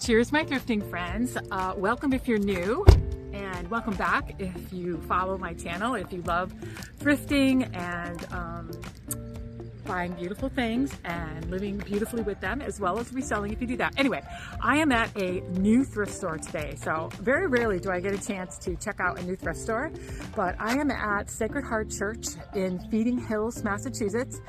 Cheers, my thrifting friends. Welcome if you're new, and welcome back if you follow my channel, if you love thrifting and buying beautiful things and living beautifully with them, as well as reselling if you do that. Anyway, I am at a new thrift store today, so very rarely do I get a chance to check out a new thrift store, but I am at Sacred Heart Church in Feeding Hills, Massachusetts.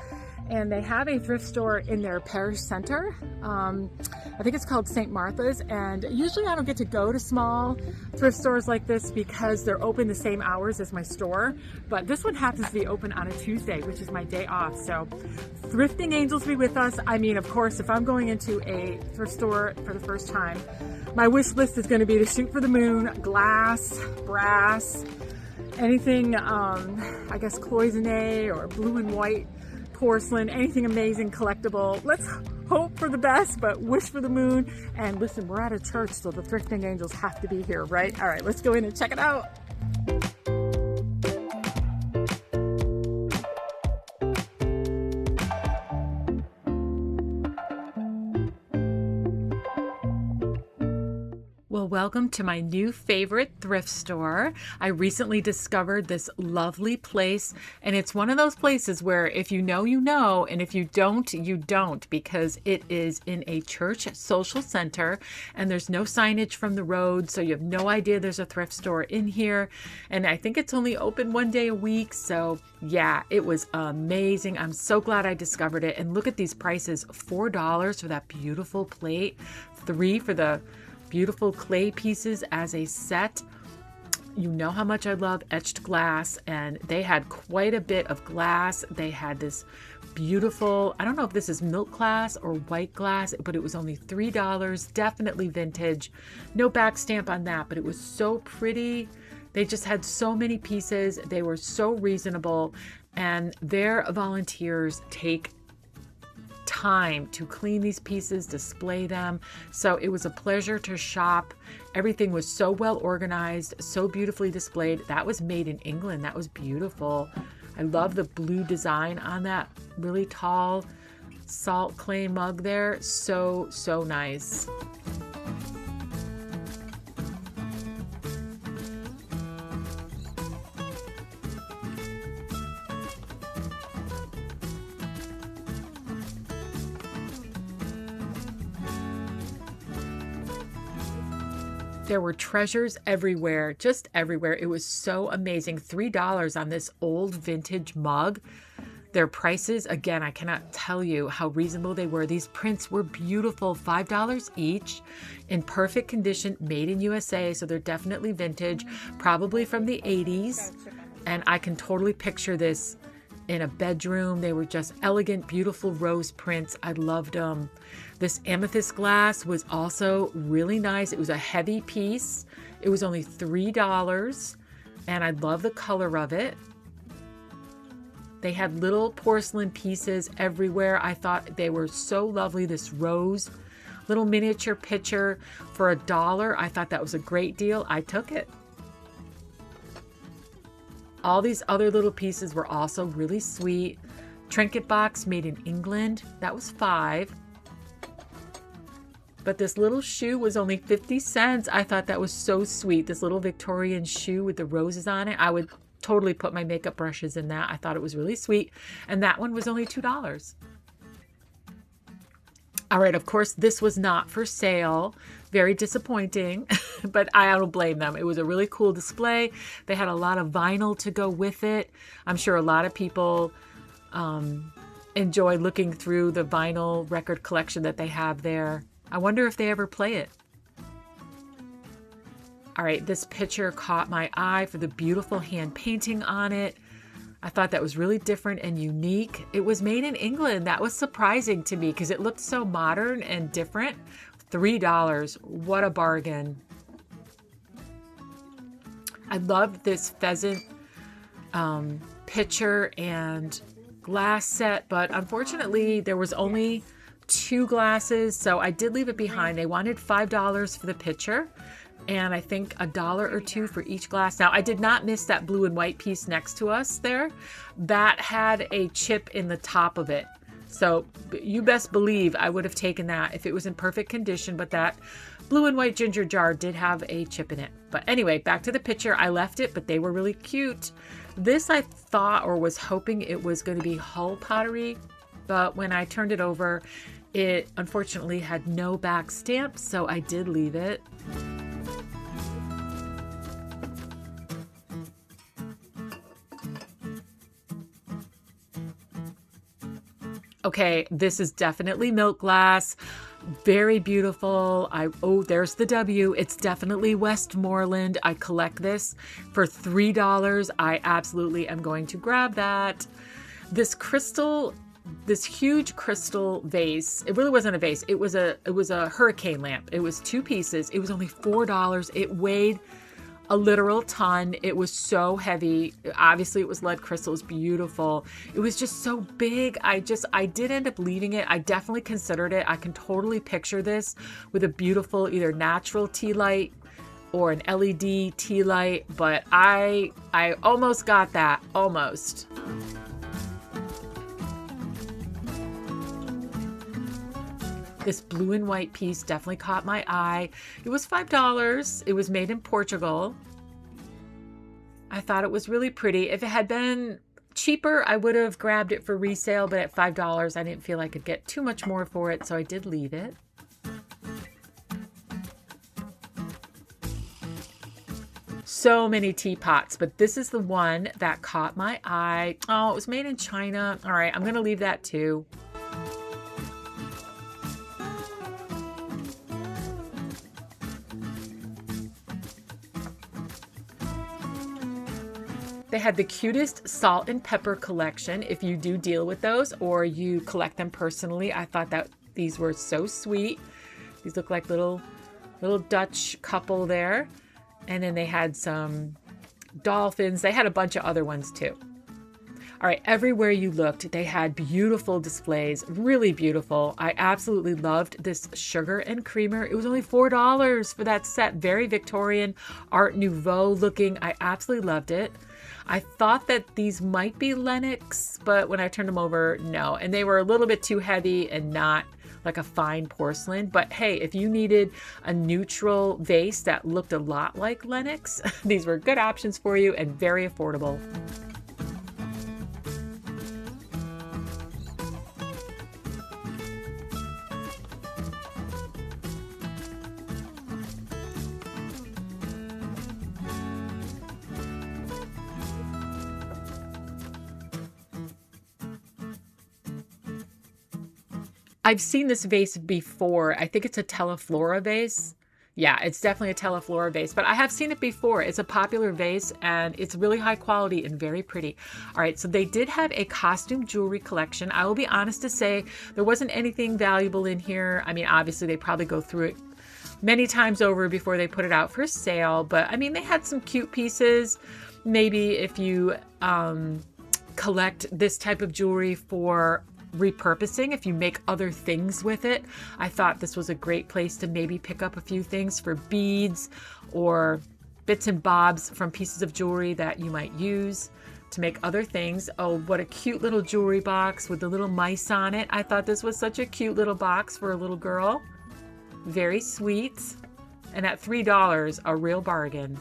And they have a thrift store in their parish center. I think it's called St. Martha's, and usually I don't get to go to small thrift stores like this because they're open the same hours as my store, but this one happens to be open on a Tuesday, which is my day off. So thrifting angels be with us. I mean, of course, if I'm going into a thrift store for the first time, my wish list is going to be to shoot for the moon, glass, brass, anything, I guess cloisonne or blue and white porcelain, anything amazing, collectible. Let's hope for the best, but wish for the moon. And listen, we're at a church, so the thrifting angels have to be here, right? All right, let's go in and check it out. Well, welcome to my new favorite thrift store. I recently discovered this lovely place, and it's one of those places where if you know, you know, and if you don't, you don't, because it is in a church social center and there's no signage from the road, so you have no idea there's a thrift store in here. And I think it's only open one day a week, so yeah, it was amazing. I'm so glad I discovered it. And look at these prices, $4 for that beautiful plate, $3 for the beautiful clay pieces as a set. You know how much I love etched glass, and they had quite a bit of glass. They had this beautiful, I don't know if this is milk glass or white glass, but it was only $3, definitely vintage. No back stamp on that, but it was so pretty. They just had so many pieces. They were so reasonable, and their volunteers take time to clean these pieces, display them. So it was a pleasure to shop. Everything was so well organized, so beautifully displayed. That was made in England. That was beautiful. I love the blue design on that really tall salt clay mug there. So nice. There were treasures everywhere, just everywhere. It was so amazing. $3 on this old vintage mug. Their prices, again, I cannot tell you how reasonable they were. These prints were beautiful, $5 each, in perfect condition, made in USA. So they're definitely vintage, probably from the 80s. And I can totally picture this in a bedroom. They were just elegant, beautiful rose prints. I loved them. This amethyst glass was also really nice. It was a heavy piece. It was only $3, and I love the color of it. They had little porcelain pieces everywhere. I thought they were so lovely. This rose little miniature pitcher for $1. I thought that was a great deal. I took it. All these other little pieces were also really sweet. Trinket box made in England. That was $5. But this little shoe was only 50 cents. I thought that was so sweet. This little Victorian shoe with the roses on it. I would totally put my makeup brushes in that. I thought it was really sweet. And that one was only $2. All right, of course, this was not for sale. Very disappointing, but I don't blame them. It was a really cool display. They had a lot of vinyl to go with it. I'm sure a lot of people enjoy looking through the vinyl record collection that they have there. I wonder if they ever play it. All right, this picture caught my eye for the beautiful hand painting on it. I thought that was really different and unique. It was made in England. That was surprising to me because it looked so modern and different. $3. What a bargain. I loved this pheasant pitcher and glass set, but unfortunately there was only 2 glasses, so I did leave it behind. They wanted $5 for the pitcher, and I think $1 or $2 for each glass. Now, I did not miss that blue and white piece next to us there. That had a chip in the top of it. So you best believe I would have taken that if it was in perfect condition, but that blue and white ginger jar did have a chip in it. But anyway, back to the picture. I left it, but they were really cute. This I thought or was hoping it was going to be Hull pottery, but when I turned it over, it unfortunately had no back stamp, so I did leave it. Okay, this is definitely milk glass. Very beautiful. Oh, there's the W. It's definitely Westmoreland. I collect this for $3. I absolutely am going to grab that. This crystal, this huge crystal vase. It really wasn't a vase. It was a hurricane lamp. It was 2 pieces. It was only $4. It weighed a literal ton. It was so heavy. Obviously it was lead crystal. It was beautiful. It was just so big. I did end up leaving it. I definitely considered it. I can totally picture this with a beautiful either natural tea light or an LED tea light, but I almost got that. Almost. This blue and white piece definitely caught my eye. It was $5. It was made in Portugal. I thought it was really pretty. If it had been cheaper, I would have grabbed it for resale, but at $5, I didn't feel I could get too much more for it, so I did leave it. So many teapots, but this is the one that caught my eye. Oh, it was made in China. All right, I'm going to leave that too. They had the cutest salt and pepper collection. If you do deal with those or you collect them personally, I thought that these were so sweet. These look like little Dutch couple there. And then they had some dolphins. They had a bunch of other ones too. All right, everywhere you looked, they had beautiful displays, really beautiful. I absolutely loved this sugar and creamer. It was only $4 for that set. Very Victorian, Art Nouveau looking. I absolutely loved it. I thought that these might be Lenox, but when I turned them over, no. And they were a little bit too heavy and not like a fine porcelain. But hey, if you needed a neutral vase that looked a lot like Lenox, these were good options for you and very affordable. I've seen this vase before. I think it's a Teleflora vase. Yeah, it's definitely a Teleflora vase, but I have seen it before. It's a popular vase and it's really high quality and very pretty. All right, so they did have a costume jewelry collection. I will be honest to say there wasn't anything valuable in here. I mean, obviously they probably go through it many times over before they put it out for sale, but I mean, they had some cute pieces. Maybe if you collect this type of jewelry for repurposing, if you make other things with it, I thought this was a great place to maybe pick up a few things for beads or bits and bobs from pieces of jewelry that you might use to make other things. Oh, what a cute little jewelry box with the little mice on it. I thought this was such a cute little box for a little girl. Very sweet. And at $3, a real bargain.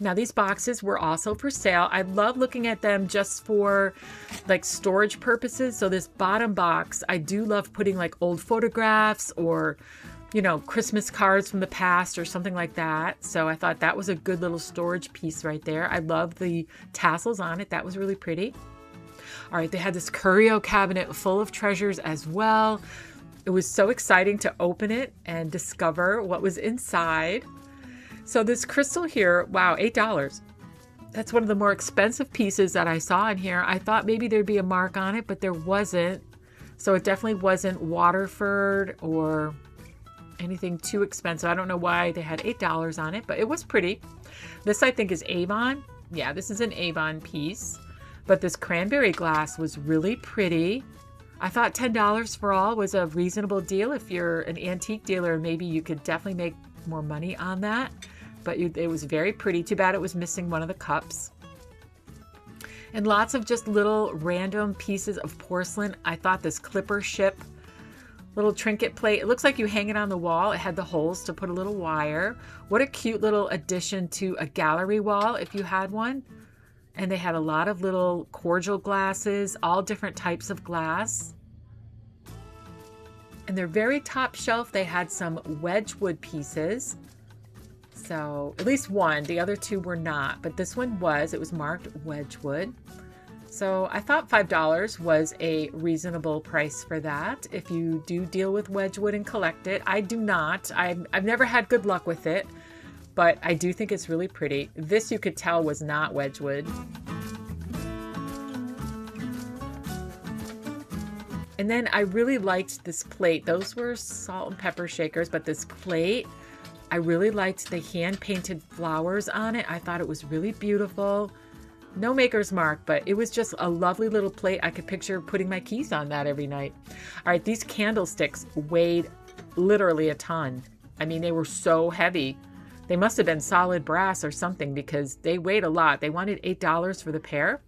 Now these boxes were also for sale. I love looking at them just for like storage purposes. So this bottom box, I do love putting like old photographs or, you know, Christmas cards from the past or something like that. So I thought that was a good little storage piece right there. I love the tassels on it. That was really pretty. All right, they had this Curio cabinet full of treasures as well. It was so exciting to open it and discover what was inside. So this crystal here, wow, $8. That's one of the more expensive pieces that I saw in here. I thought maybe there'd be a mark on it, but there wasn't. So it definitely wasn't Waterford or anything too expensive. I don't know why they had $8 on it, but it was pretty. This I think is Avon. Yeah, this is an Avon piece. But this cranberry glass was really pretty. I thought $10 for all was a reasonable deal. If you're an antique dealer, maybe you could definitely make more money on that. But it was very pretty. Too bad it was missing one of the cups. And lots of just little random pieces of porcelain. I thought this clipper ship little trinket plate, it looks like you hang it on the wall. It had the holes to put a little wire. What a cute little addition to a gallery wall if you had one. And they had a lot of little cordial glasses, all different types of glass. And their very top shelf, they had some wedgwood pieces. So at least one, the other two were not, but this one was, it was marked wedgwood. So I thought $5 was a reasonable price for that. If you do deal with wedgwood and collect it, I do not. I've never had good luck with it, but I do think it's really pretty. This you could tell was not wedgwood. And then I really liked this plate. Those were salt and pepper shakers, but this plate, I really liked the hand-painted flowers on it. I thought it was really beautiful. No maker's mark, but it was just a lovely little plate. I could picture putting my keys on that every night. All right, these candlesticks weighed literally a ton. I mean, they were so heavy. They must have been solid brass or something because they weighed a lot. They wanted $8 for the pair.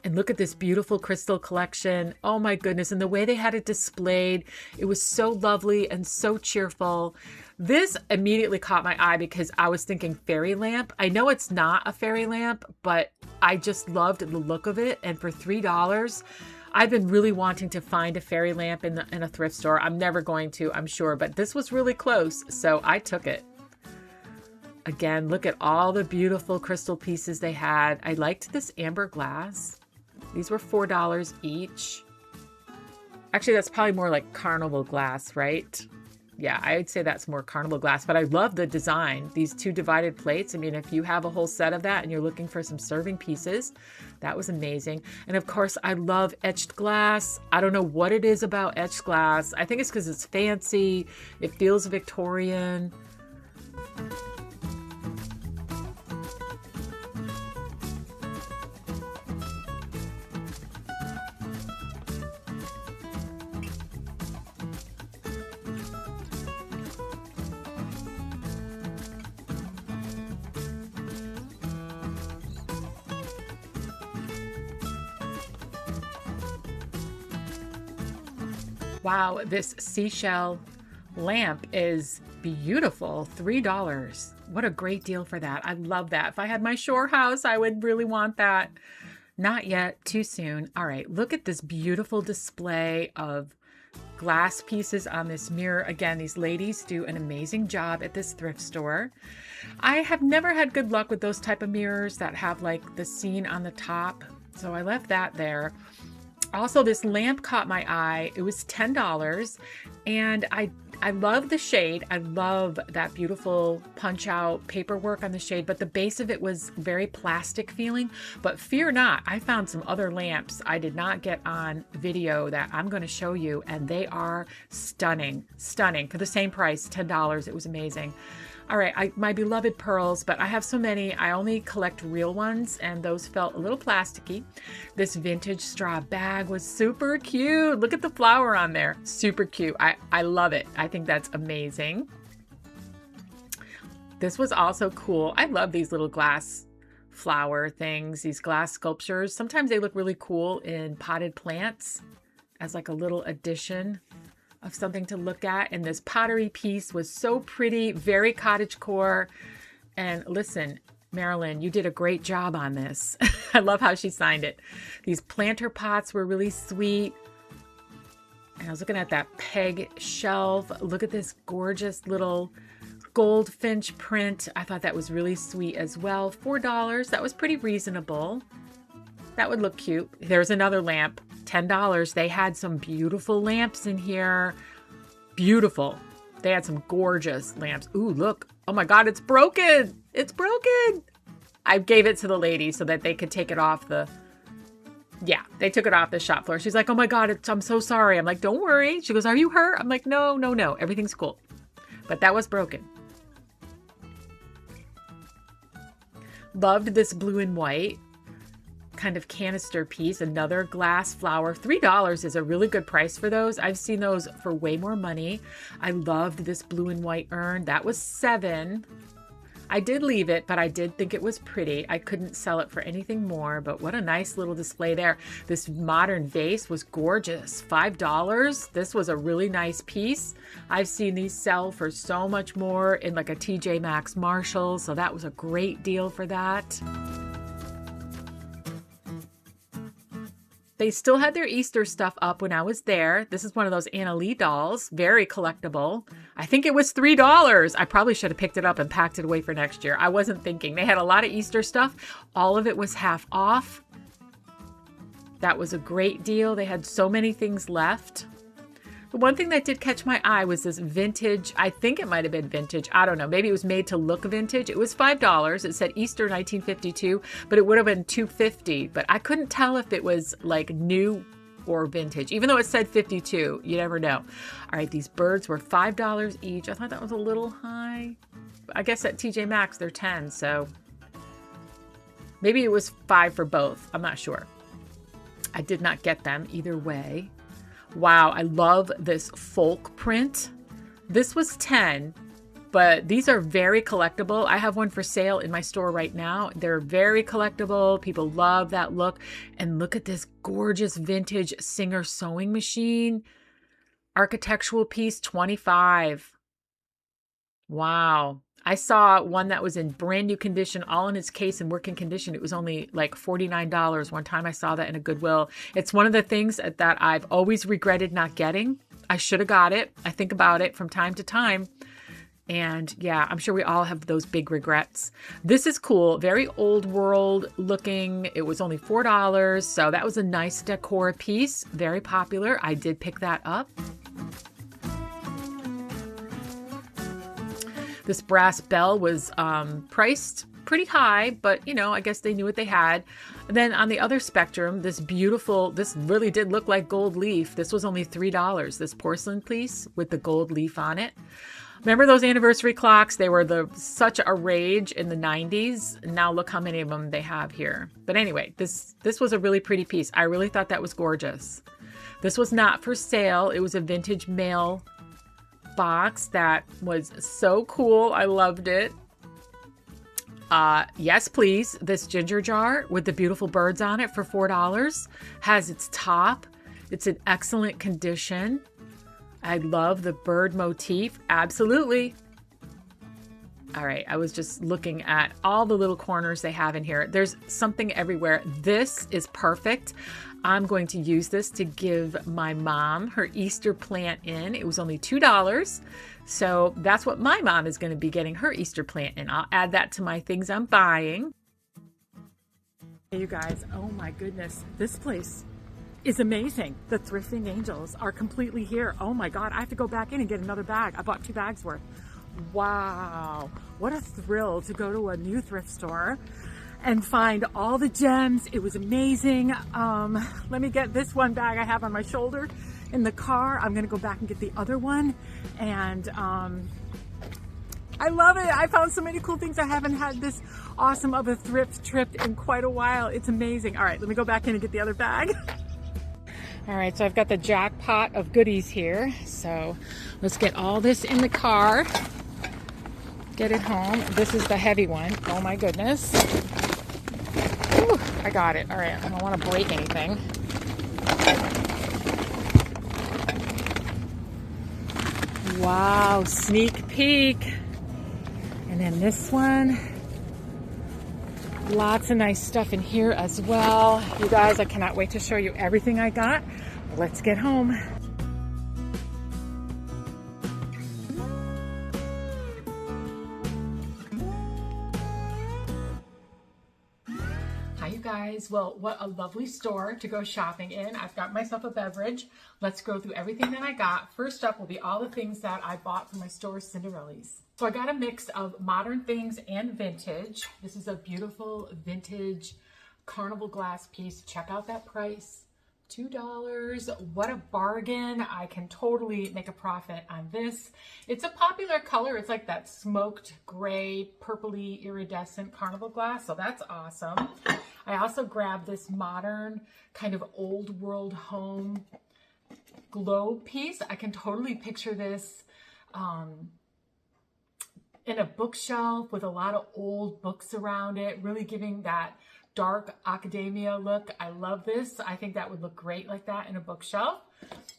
And look at this beautiful crystal collection. Oh my goodness. And the way they had it displayed, it was so lovely and so cheerful. This immediately caught my eye because I was thinking fairy lamp. I know it's not a fairy lamp, but I just loved the look of it. And for $3, I've been really wanting to find a fairy lamp in a thrift store. I'm never going to, I'm sure, but this was really close, so I took it. Again, look at all the beautiful crystal pieces they had. I liked this amber glass. These were $4 each. Actually, that's probably more like carnival glass, right? Yeah, I would say that's more carnival glass, but I love the design. These two divided plates. I mean, if you have a whole set of that and you're looking for some serving pieces, that was amazing. And of course, I love etched glass. I don't know what it is about etched glass. I think it's because it's fancy. It feels Victorian. Wow, this seashell lamp is beautiful. $3. What a great deal for that. I love that. If I had my shore house, I would really want that. Not yet, too soon. All right, look at this beautiful display of glass pieces on this mirror. Again, these ladies do an amazing job at this thrift store. I have never had good luck with those type of mirrors that have like the scene on the top. So I left that there. Also, this lamp caught my eye. It was $10, and I love the shade. I love that beautiful punch-out paperwork on the shade, but the base of it was very plastic feeling. But fear not, I found some other lamps I did not get on video that I'm going to show you, and they are stunning, stunning. For the same price, $10. It was amazing. All right, my beloved pearls, but I have so many. I only collect real ones, and those felt a little plasticky. This vintage straw bag was super cute. Look at the flower on there. Super cute. I love it. I think that's amazing. This was also cool. I love these little glass flower things, these glass sculptures. Sometimes they look really cool in potted plants as like a little addition of something to look at. And this pottery piece was so pretty, very cottagecore. And listen, Marilyn, you did a great job on this. I love how she signed it. These planter pots were really sweet. And I was looking at that peg shelf. Look at this gorgeous little goldfinch print. I thought that was really sweet as well. $4, that was pretty reasonable. That would look cute. There's another lamp. $10. They had some beautiful lamps in here. Beautiful. They had some gorgeous lamps. Ooh, look. Oh my God, it's broken. It's broken. I gave it to the lady so that they could take it off the... Yeah, they took it off the shop floor. She's like, oh my God, I'm so sorry. I'm like, don't worry. She goes, are you hurt? I'm like, no. Everything's cool. But that was broken. Loved this blue and white kind of canister piece, another glass flower. $3 is a really good price for those. I've seen those for way more money. I loved this blue and white urn. That was $7. I did leave it, but I did think it was pretty. I couldn't sell it for anything more, but what a nice little display there. This modern vase was gorgeous. $5. This was a really nice piece. I've seen these sell for so much more in like a TJ Maxx Marshalls, so that was a great deal for that. They still had their Easter stuff up when I was there. This is one of those Anna Lee dolls, very collectible. I think it was $3. I probably should have picked it up and packed it away for next year. I wasn't thinking. They had a lot of Easter stuff. All of it was half off. That was a great deal. They had so many things left. The one thing that did catch my eye was this vintage, I think it might have been vintage, I don't know, maybe it was made to look vintage. It was $5. It said Easter 1952, but it would have been $2.50. But I couldn't tell if it was like new or vintage, even though it said 52. You never know. All right, these birds were $5 each. I thought that was a little high. I guess at TJ Maxx they're 10, so maybe it was 5 for both. I'm not sure. I did not get them either way. Wow, I love this folk print. This was 10, but these are very collectible. I have one for sale in my store right now. They're very collectible. People love that look. And look at this gorgeous vintage Singer sewing machine. Architectural piece, $25. Wow. I saw one that was in brand new condition, all in its case and working condition. It was only like $49. One time I saw that in a Goodwill. It's one of the things that I've always regretted not getting. I should have got it. I think about it from time to time. And yeah, I'm sure we all have those big regrets. This is cool. Very old world looking. It was only $4. So that was a nice decor piece. Very popular. I did pick that up. This brass bell was priced pretty high, but you know, I guess they knew what they had. And then on the other spectrum, this really did look like gold leaf. This was only $3, this porcelain piece with the gold leaf on it. Remember those anniversary clocks? They were such a rage in the 90s. Now look how many of them they have here. But anyway, this was a really pretty piece. I really thought that was gorgeous. This was not for sale. It was a vintage mail box that was so cool. I loved it. Yes, please. This ginger jar with the beautiful birds on it for $4 has its top. It's in excellent condition. I love the bird motif. Absolutely. All right. I was just looking at all the little corners they have in here. There's something everywhere. This is perfect. I'm going to use this to give my mom her Easter plant in. It was only $2. So that's what my mom is going to be getting her Easter plant in. I'll add that to my things I'm buying. Hey, you guys. Oh my goodness. This place is amazing. The Thrifting Angels are completely here. Oh my God. I have to go back in and get another bag. I bought 2 bags worth. Wow. What a thrill to go to a new thrift store and find all the gems. It was amazing. Let me get this one bag I have on my shoulder in the car. I'm gonna go back and get the other one. And I love it. I found so many cool things. I haven't had this awesome of a thrift trip in quite a while. It's amazing. All right, let me go back in and get the other bag. All right, so I've got the jackpot of goodies here. So let's get all this in the car. Get it home. This is the heavy one. Oh my goodness. Whew, I got it. All right, I don't want to break anything. Wow, sneak peek. And then this one. Lots of nice stuff in here as well. You guys, I cannot wait to show you everything I got. Let's get home. Hi, you guys. Well, what a lovely store to go shopping in. I've got myself a beverage. Let's go through everything that I got. First up will be all the things that I bought from my store, Cinderelli's. So I got a mix of modern things and vintage. This is a beautiful vintage carnival glass piece. Check out that price, $2. What a bargain. I can totally make a profit on this. It's a popular color. It's like that smoked gray, purpley, iridescent carnival glass. So that's awesome. I also grabbed this modern kind of old world home globe piece. I can totally picture this in a bookshelf with a lot of old books around it, really giving that dark academia look. I love this. I think that would look great like that in a bookshelf.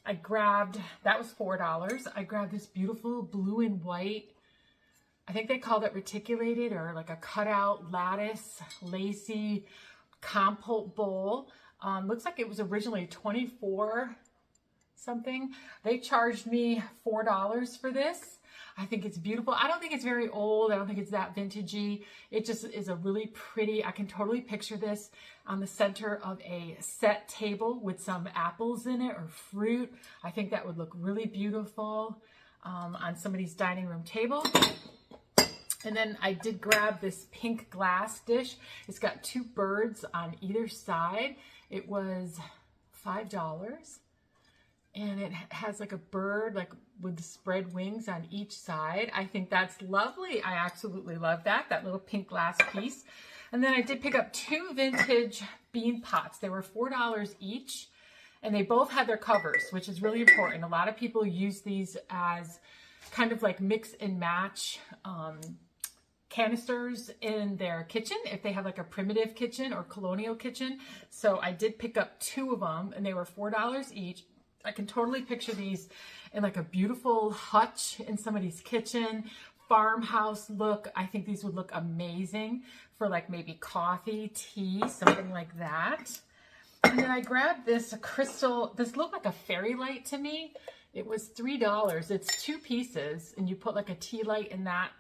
I grabbed, that was $4. I grabbed this beautiful blue and white, I think they called it reticulated or like a cutout lattice, lacy compote bowl. Looks like it was originally 24 something. They charged me $4 for this. I think it's beautiful. I don't think it's very old. I don't think it's that vintagey. It just is a really pretty, I can totally picture this on the center of a set table with some apples in it or fruit. I think that would look really beautiful on somebody's dining room table. And then I did grab this pink glass dish. It's got two birds on either side. It was $5. And it has like a bird like with the spread wings on each side. I think that's lovely. I absolutely love that little pink glass piece. And then I did pick up two vintage bean pots. They were $4 each, and they both had their covers, which is really important. A lot of people use these as kind of like mix and match canisters in their kitchen if they have like a primitive kitchen or colonial kitchen. So I did pick up two of them, and they were $4 each. I can totally picture these in like a beautiful hutch in somebody's kitchen, farmhouse look. I think these would look amazing for like maybe coffee, tea, something like that. And then I grabbed this crystal, this looked like a fairy light to me. It was $3. It's two pieces, and you put like a tea light in that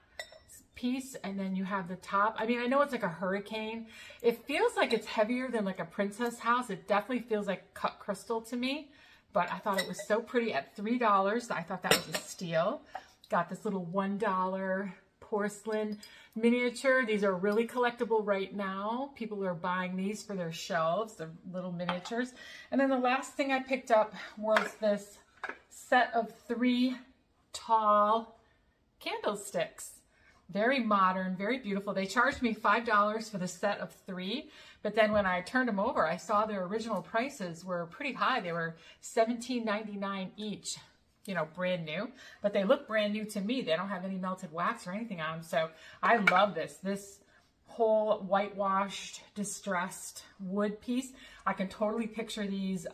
piece, and then you have the top. I mean, I know it's like a hurricane. It feels like it's heavier than like a princess house. It definitely feels like cut crystal to me. But I thought it was so pretty at $3. I thought that was a steal. Got this little $1 porcelain miniature. These are really collectible right now. People are buying these for their shelves. They're little miniatures. And then the last thing I picked up was this set of 3 tall candlesticks. Very modern, very beautiful. They charged me $5 for the set of 3, but then when I turned them over, I saw their original prices were pretty high. They were $17.99 each, you know, brand new, but they look brand new to me. They don't have any melted wax or anything on them. So I love this. This whole whitewashed, distressed wood piece. I can totally picture these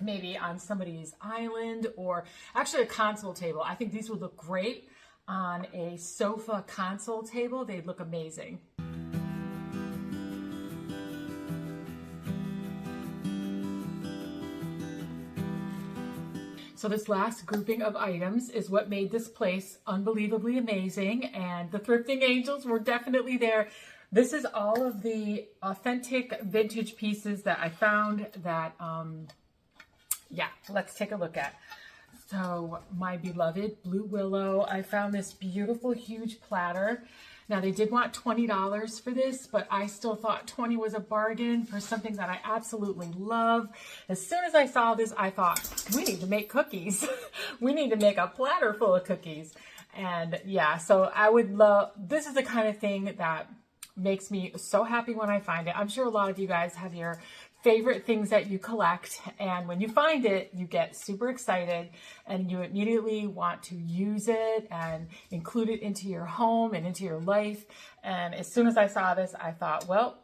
maybe on somebody's island or actually a console table. I think these would look great on a sofa console table. They'd look amazing. So this last grouping of items is what made this place unbelievably amazing, and the thrifting angels were definitely there. This is all of the authentic vintage pieces that I found that, yeah, let's take a look at. So my beloved blue willow, I found this beautiful huge platter. Now they did want $20 for this, but I still thought 20 was a bargain for something that I absolutely love. As soon as I saw this, I thought, we need to make cookies. We need to make a platter full of cookies. And yeah, so I would love, this is the kind of thing that makes me so happy when I find it. I'm sure a lot of you guys have your favorite things that you collect, and when you find it, you get super excited and you immediately want to use it and include it into your home and into your life. And as soon as I saw this, I thought, well,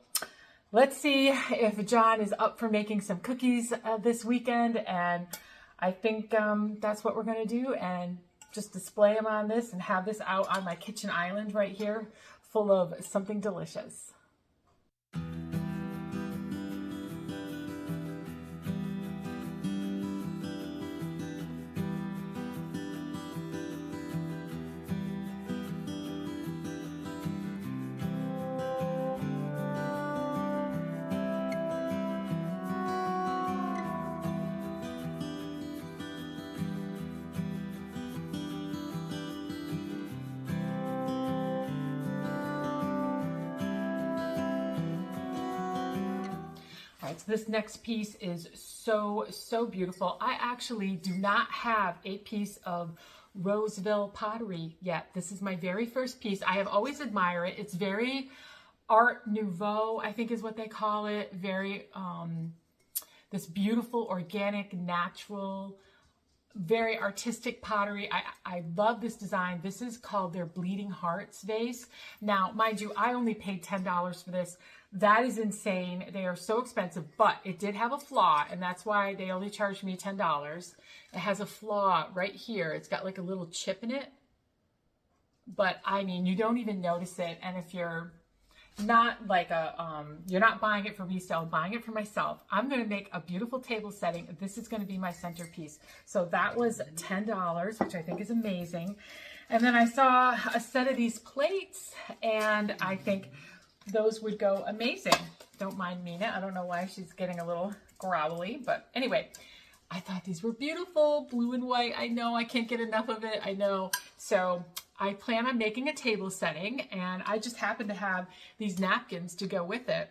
let's see if John is up for making some cookies this weekend. And I think that's what we're going to do, and just display them on this and have this out on my kitchen island right here full of something delicious. All right, so this next piece is so beautiful. I actually do not have a piece of Roseville pottery yet. This is my very first piece. I have always admired it. It's very Art Nouveau, I think is what they call it. Very, this beautiful, organic, natural, very artistic pottery. I love this design. This is called their Bleeding Hearts vase. Now, mind you, I only paid $10 for this. That is insane. They are so expensive, but it did have a flaw, and that's why they only charged me $10. It has a flaw right here. It's got like a little chip in it, but I mean, you don't even notice it. And if you're not like you're not buying it for resale, I'm buying it for myself, I'm going to make a beautiful table setting. This is going to be my centerpiece. So that was $10, which I think is amazing. And then I saw a set of these plates, and I think those would go amazing. Don't mind Mina. I don't know why she's getting a little growly, but anyway, I thought these were beautiful, blue and white. I know I can't get enough of it. I know. So I plan on making a table setting, and I just happen to have these napkins to go with it.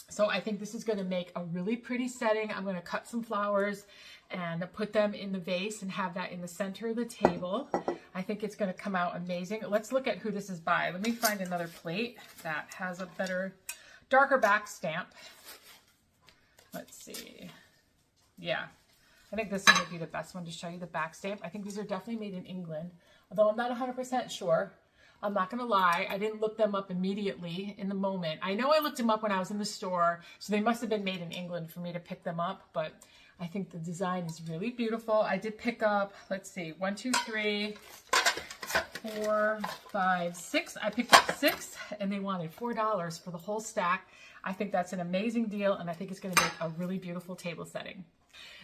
So I think this is going to make a really pretty setting. I'm going to cut some flowers and put them in the vase and have that in the center of the table. I think it's going to come out amazing. Let's look at who this is by. Let me find another plate that has a better, darker back stamp. Let's see. Yeah, I think this one would be the best one to show you the back stamp. I think these are definitely made in England, although I'm not 100% sure. I'm not going to lie. I didn't look them up immediately in the moment. I know I looked them up when I was in the store, so they must have been made in England for me to pick them up, but I think the design is really beautiful. I did pick up, let's see, 1, 2, 3, 4, 5, 6. I picked up 6, and they wanted $4 for the whole stack. I think that's an amazing deal, and I think it's going to make a really beautiful table setting.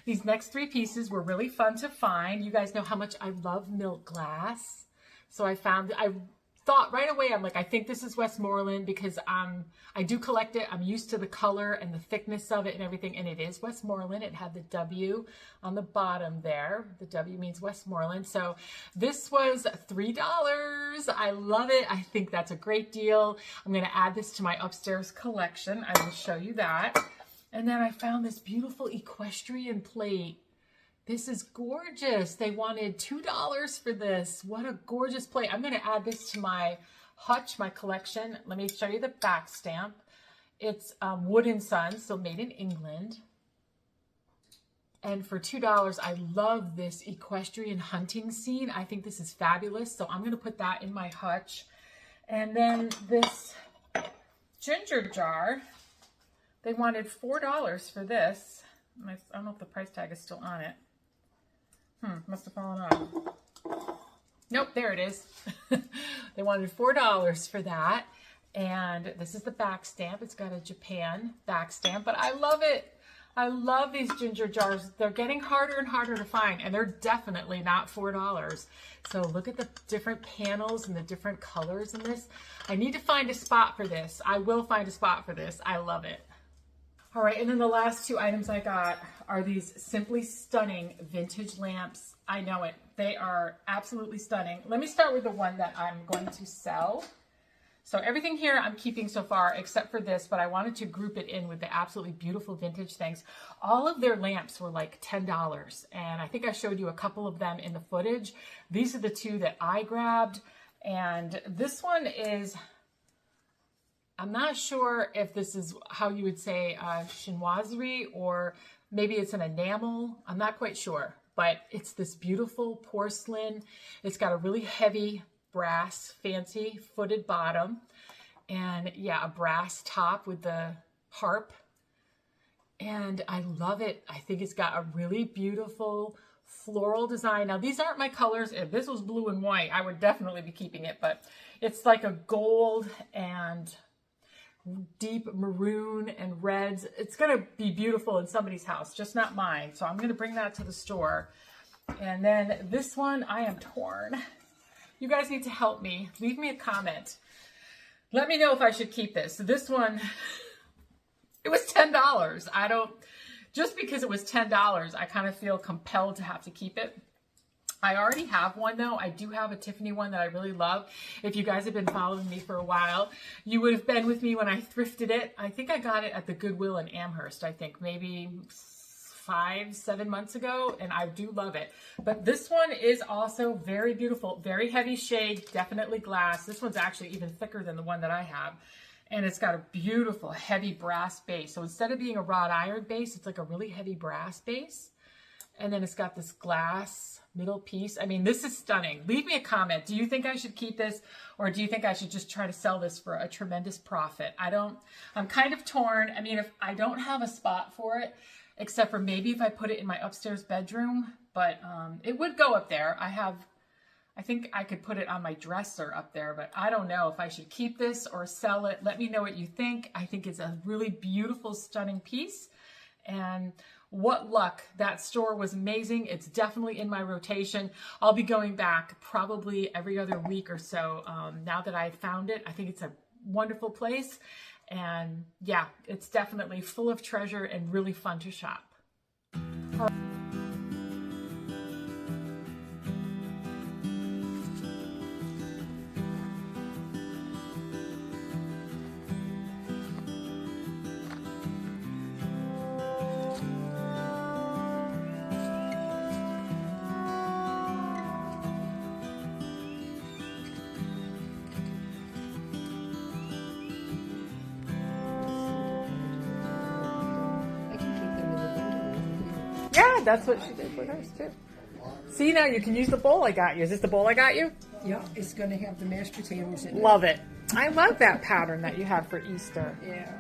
These next 3 pieces were really fun to find. You guys know how much I love milk glass. So I thought right away, I'm like, I think this is Westmoreland because I do collect it. I'm used to the color and the thickness of it and everything. And it is Westmoreland. It had the W on the bottom there. The W means Westmoreland. So this was $3. I love it. I think that's a great deal. I'm going to add this to my upstairs collection. I will show you that. And then I found this beautiful equestrian plate. This is gorgeous. They wanted $2 for this. What a gorgeous plate. I'm going to add this to my hutch, my collection. Let me show you the back stamp. It's Wood & Sons, so made in England. And for $2, I love this equestrian hunting scene. I think this is fabulous. So I'm going to put that in my hutch. And then this ginger jar, they wanted $4 for this. I don't know if the price tag is still on it. Must have fallen off. Nope, there it is. They wanted $4 for that. And this is the back stamp. It's got a Japan back stamp, but I love it. I love these ginger jars. They're getting harder and harder to find, and they're definitely not $4. So look at the different panels and the different colors in this. I need to find a spot for this. I will find a spot for this. I love it. All right, and then the last 2 items I got are these simply stunning vintage lamps. I know it. They are absolutely stunning. Let me start with the one that I'm going to sell. So everything here I'm keeping so far except for this, but I wanted to group it in with the absolutely beautiful vintage things. All of their lamps were like $10, and I think I showed you a couple of them in the footage. These are the 2 that I grabbed, and this one is... I'm not sure if this is how you would say chinoiserie, or maybe it's an enamel. I'm not quite sure, but it's this beautiful porcelain. It's got a really heavy brass, fancy footed bottom, and yeah, a brass top with the harp. And I love it. I think it's got a really beautiful floral design. Now, these aren't my colors. If this was blue and white, I would definitely be keeping it, but it's like a gold and deep maroon and reds. It's going to be beautiful in somebody's house, just not mine. So I'm going to bring that to the store. And then this one, I am torn. You guys need to help me. Leave me a comment. Let me know if I should keep this. This one, it was $10. Just because it was $10, I kind of feel compelled to have to keep it. I already have one though. I do have a Tiffany one that I really love. If you guys have been following me for a while, you would have been with me when I thrifted it. I think I got it at the Goodwill in Amherst, I think maybe 5-7 months ago, and I do love it. But this one is also very beautiful, very heavy shade, definitely glass. This one's actually even thicker than the one that I have. And it's got a beautiful heavy brass base. So instead of being a wrought iron base, it's like a really heavy brass base. And then it's got this glass middle piece. I mean, this is stunning. Leave me a comment. Do you think I should keep this, or do you think I should just try to sell this for a tremendous profit? I'm kind of torn. I mean, if I don't have a spot for it, except for maybe if I put it in my upstairs bedroom, but it would go up there. I think I could put it on my dresser up there, but I don't know if I should keep this or sell it. Let me know what you think. I think it's a really beautiful, stunning piece. And what luck. That store was amazing. It's definitely in my rotation. I'll be going back probably every other week or so now that I found it. I think it's a wonderful place. And yeah, it's definitely full of treasure and really fun to shop. Yeah, that's what she did with hers too. See, now you can use the bowl I got you. Is this the bowl I got you? Yeah, it's going to have the mashed potatoes in it. Love it. I love that pattern that you have for Easter. Yeah.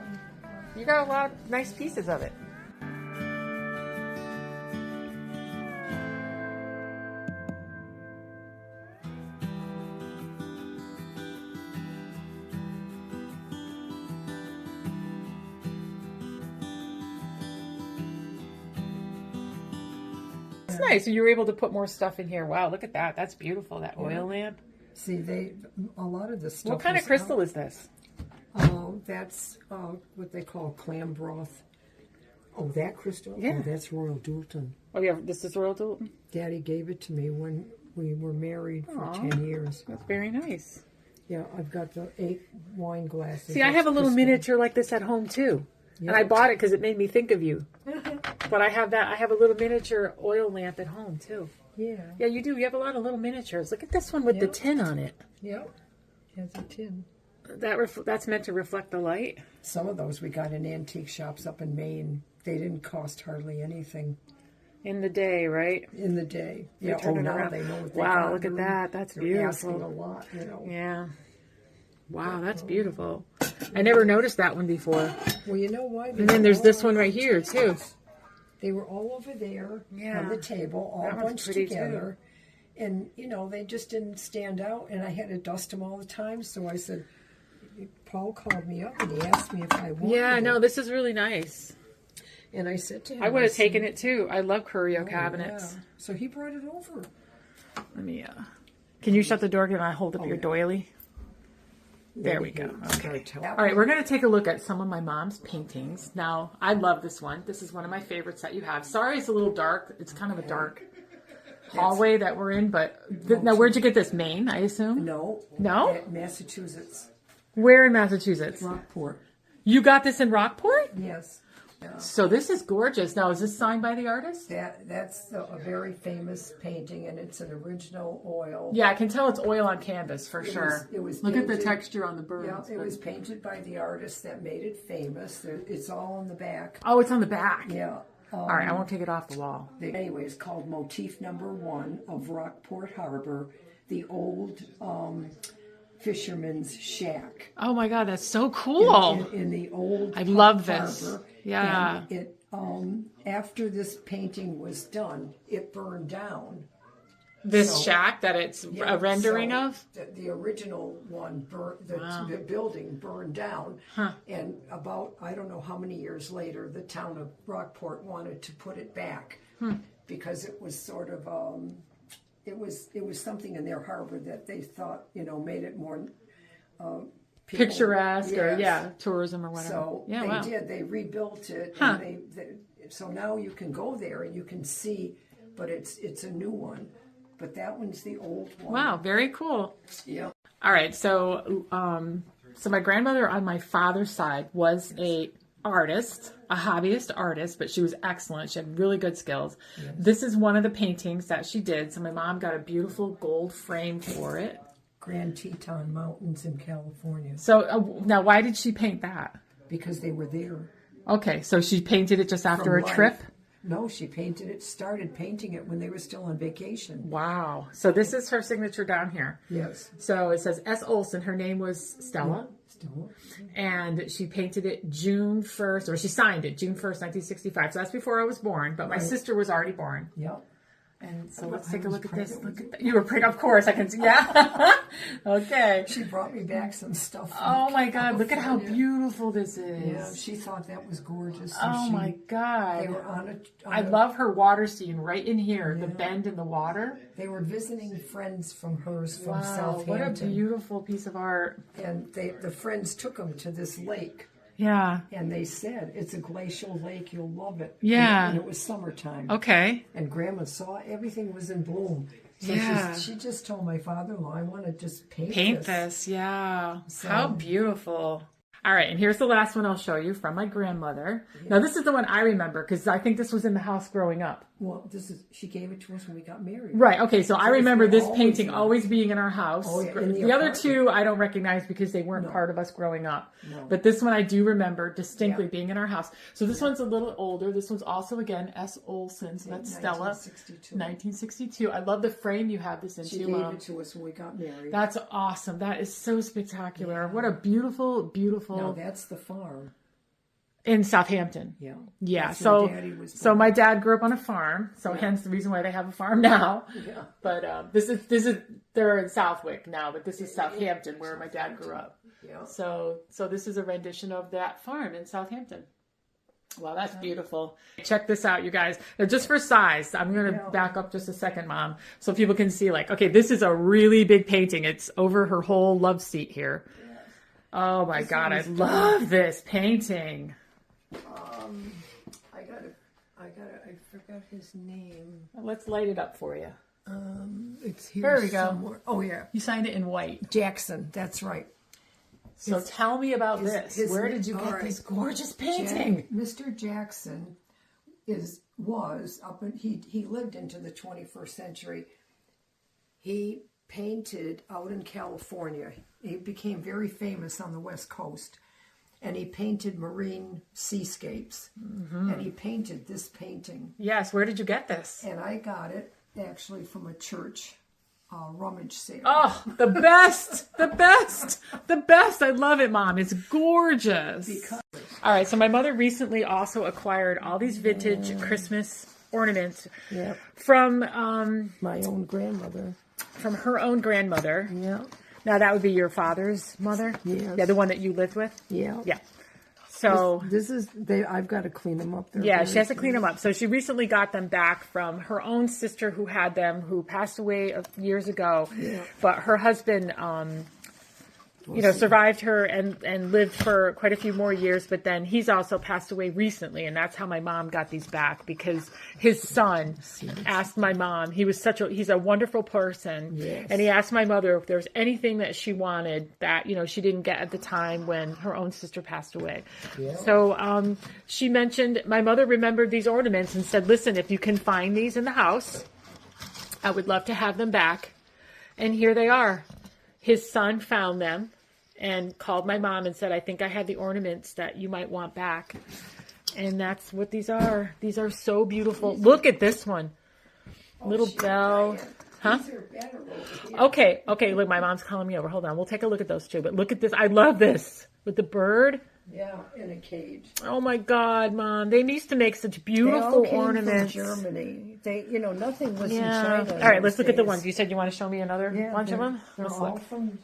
You got a lot of nice pieces of it. It's nice. So you were able to put more stuff in here. Wow, look at that. That's beautiful. That oil lamp. See, a lot of the stuff. What kind of crystal is this? That's what they call clam broth. Oh, that crystal? Yeah. Oh, that's Royal Doulton. Oh, yeah, this is Royal Doulton? Daddy gave it to me when we were married for 10 years. That's very nice. Yeah, I've got the 8 wine glasses. See, I have a little miniature like this at home, too. Yeah. And I bought it because it made me think of you. But I have that. I have a little miniature oil lamp at home, too. Yeah. Yeah, you do. You have a lot of little miniatures. Look at this one with the tin on it. Yep. Has a tin. That's meant to reflect the light? Some of those we got in antique shops up in Maine. They didn't cost hardly anything. In the day, right? In the day. Yeah, turn it around. They know what they wow, look at that. That's beautiful. Asking a lot, you know. Yeah. Wow, that's beautiful. I never noticed that one before. Well, you know why? And then there's this one right here, too. They were all over there on the table, all bunched together. Too. And, you know, they just didn't stand out. And I had to dust them all the time. So I said, Paul called me up and he asked me if I wanted it. No, this is really nice. And I said to him, I would have taken it, too. I love Curio cabinets. Yeah. So he brought it over. Let me, can you shut the door? Can I hold up your doily? There we go. Okay. All right, we're going to take a look at some of my mom's paintings. Now, I love this one. This is one of my favorites that you have. Sorry, it's a little dark. It's kind of a dark hallway that we're in, but now where'd you get this? Maine, I assume? No. No? Massachusetts. Where in Massachusetts? Rockport. You got this in Rockport? Yes. Yeah. So this is gorgeous. Now, is this signed by the artist? That's a very famous painting, and it's an original oil. Yeah, I can tell it's oil on canvas for sure. It was Look painted, at the texture on the bird. Yeah, it was painted by the artist that made it famous. It's all on the back. Oh, it's on the back. Yeah. All right, I won't take it off the wall. Anyway, it's called Motif Number 1 of Rockport Harbor, the old fisherman's shack. Oh my God, that's so cool! In the old I love harbor. this. Yeah. And it after this painting was done, it burned down. This shack that it's a rendering of? The original one, the building burned down. Huh. And about, I don't know how many years later, the town of Rockport wanted to put it back because it was sort of, it was something in their harbor that they thought, you know, made it more picturesque or tourism or whatever. So they did. They rebuilt it. Huh. And so now you can go there and you can see, but it's a new one. But that one's the old one. Wow, very cool. Yeah. All right, so my grandmother on my father's side was a artist, a hobbyist artist, but she was excellent. She had really good skills. Yes. This is one of the paintings that she did. So my mom got a beautiful gold frame for it. Grand Teton Mountains in California. So now why did she paint that? Because they were there. Okay, so she painted it just after a trip? No, she started painting it when they were still on vacation. Wow. So this is her signature down here. Yes. So it says S. Olson. Her name was Stella. Yeah, Stella. And she painted it June 1st, or she signed it June 1st, 1965. So that's before I was born, but my sister was already born. Yep. And so let's take a look at this. Look at that. You were pregnant, of course. I can see. Yeah. Okay. She brought me back some stuff. Oh my God! Look at how beautiful this is. Yeah, she thought that was gorgeous. So oh my God! They were I love her water scene right in here. Yeah. The bend in the water. They were visiting friends from hers from wow, Southampton. What a beautiful piece of art! And the friends took them to this lake. Yeah. And they said, it's a glacial lake, you'll love it. Yeah. And it was summertime. Okay. And Grandma saw everything was in bloom. So yeah. she just told my father-in-law, I want to just paint this. Yeah. So, how beautiful. All right, and here's the last one I'll show you from my grandmother. Yeah. Now, this is the one I remember because I think this was in the house growing up. Well, she gave it to us when we got married. Right, okay, so I remember this painting always being in our house. Oh, yeah, the other two I don't recognize because they weren't part of us growing up. No. But this one I do remember distinctly being in our house. So this one's a little older. This one's also, again, S. Olson. So that's Stella. 1962. I love the frame you have this in, She gave it to us when we got married. That's awesome. That is so spectacular. Yeah. What a beautiful, beautiful... Now, that's the farm. In Southampton. Yeah. Yeah. So my dad grew up on a farm. So hence the reason why they have a farm now. Yeah. But this is they're in Southwick now, but this is Southampton where my dad grew up. Yeah. So this is a rendition of that farm in Southampton. Wow, that's beautiful. Check this out, you guys. Now, just for size, I'm going to back up just a second, Mom, so people can see, like, okay, this is a really big painting. It's over her whole love seat here. Yeah. Oh, my God, I love this painting. I forgot his name. Let's light it up for you. It's here there we somewhere. go. Oh, yeah. You signed it in white. Jackson, that's right. So tell me about this. Where did you get this gorgeous painting? Mr. Jackson he lived into the 21st century. He painted out in California. He became very famous on the West Coast. And he painted marine seascapes. Mm-hmm. And he painted this painting. Yes, where did you get this? And I got it actually from a church rummage sale. Oh, the best! The best! The best! I love it, Mom. It's gorgeous. All right, so my mother recently also acquired all these vintage Christmas ornaments from my own grandmother. From her own grandmother. Yeah. Now, that would be your father's mother? Yes. Yeah, the one that you lived with? Yeah. Yeah. So I've got to clean them up. Yeah, she has to clean them up. So she recently got them back from her own sister who had them, who passed away years ago. Yeah. But her husband, survived her and lived for quite a few more years. But then he's also passed away recently, and that's how my mom got these back, because his son asked my mom. He's a wonderful person, and he asked my mother if there was anything that she wanted that she didn't get at the time when her own sister passed away. Yeah. So she mentioned, my mother remembered these ornaments and said, "Listen, if you can find these in the house, I would love to have them back." And here they are. His son found them and called my mom and said, "I think I have the ornaments that you might want back." And that's what these are. These are so beautiful. Look at this one. Little bell. Huh? Okay. Look, my mom's calling me over. Hold on. We'll take a look at those two. But look at this. I love this. With the bird. Yeah, in a cage. Oh my God, Mom! They used to make such beautiful ornaments. From Germany. Nothing was in China. All right, let's look at the ones. You said you want to show me another bunch of them. They're all from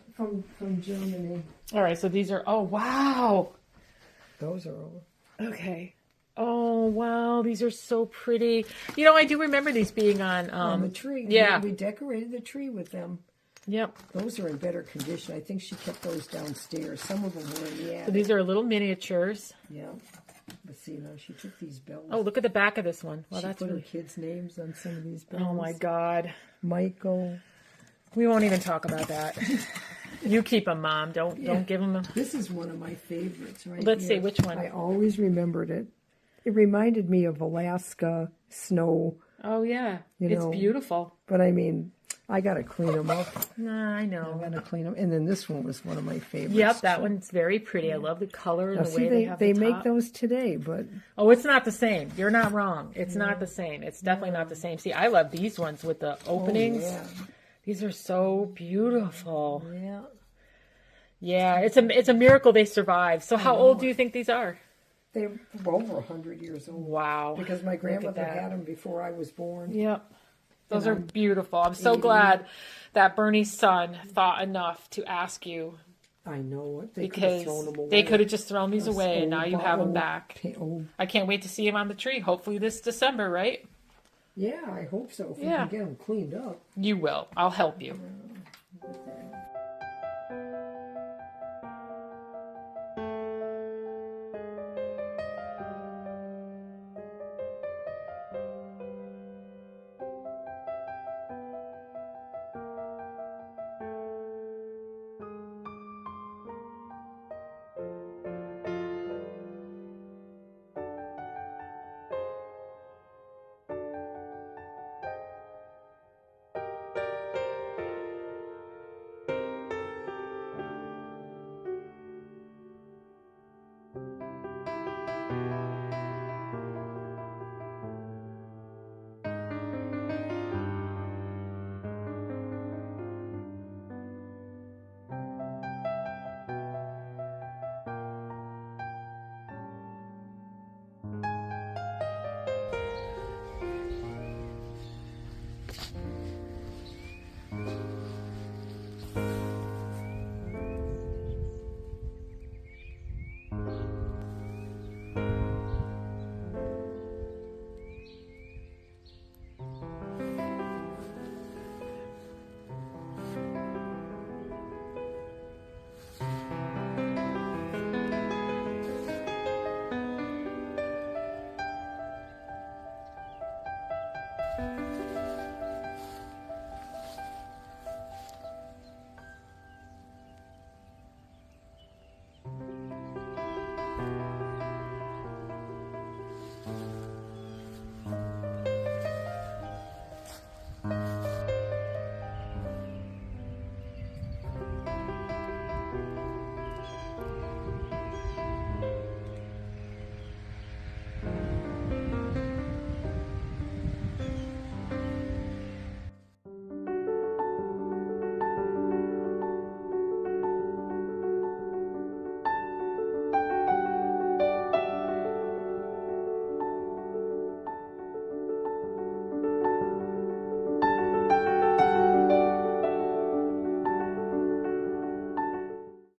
Germany. All right, so these are. Oh wow! Those are all. Okay. Oh wow, these are so pretty. I do remember these being on the tree. Yeah, we decorated the tree with them. Yep. Those are in better condition. I think she kept those downstairs. Some of them were in the attic. So these are little miniatures. Yeah. But see, now she took these bells. Oh, look at the back of this one. Well, she put her kids' names on some of these bells. Oh, my God. Michael. We won't even talk about that. You keep them, Mom. Don't give them. This is one of my favorites right Let's see, which one? I always remembered it. It reminded me of Alaska snow. Oh, yeah. It's beautiful. But I mean... I got to clean them up. Nah, I I know. got to clean them. And then this one was one of my favorites. Yep, that one's very pretty. I love the color and Now, the see, way they have they the make top. those today, but Oh, it's not the same. You're not wrong. It's not the same. It's definitely not the same. See, I love these ones with the openings. yeah. These are so beautiful. Yeah. Yeah, it's a miracle they survived. So how old do you think these are? They're over 100 years old. Wow. Because my grandmother that. had them before I was born. Yep. Those are beautiful. I'm so glad that Bernie's son thought enough to ask you, I know it. They could because have thrown them away. they could have just thrown these Those away and now you have them old- back. old- I can't wait to see him on the tree. Hopefully this December, right? Yeah, I hope so. If we Yeah. can get them cleaned up. You will. I'll help you.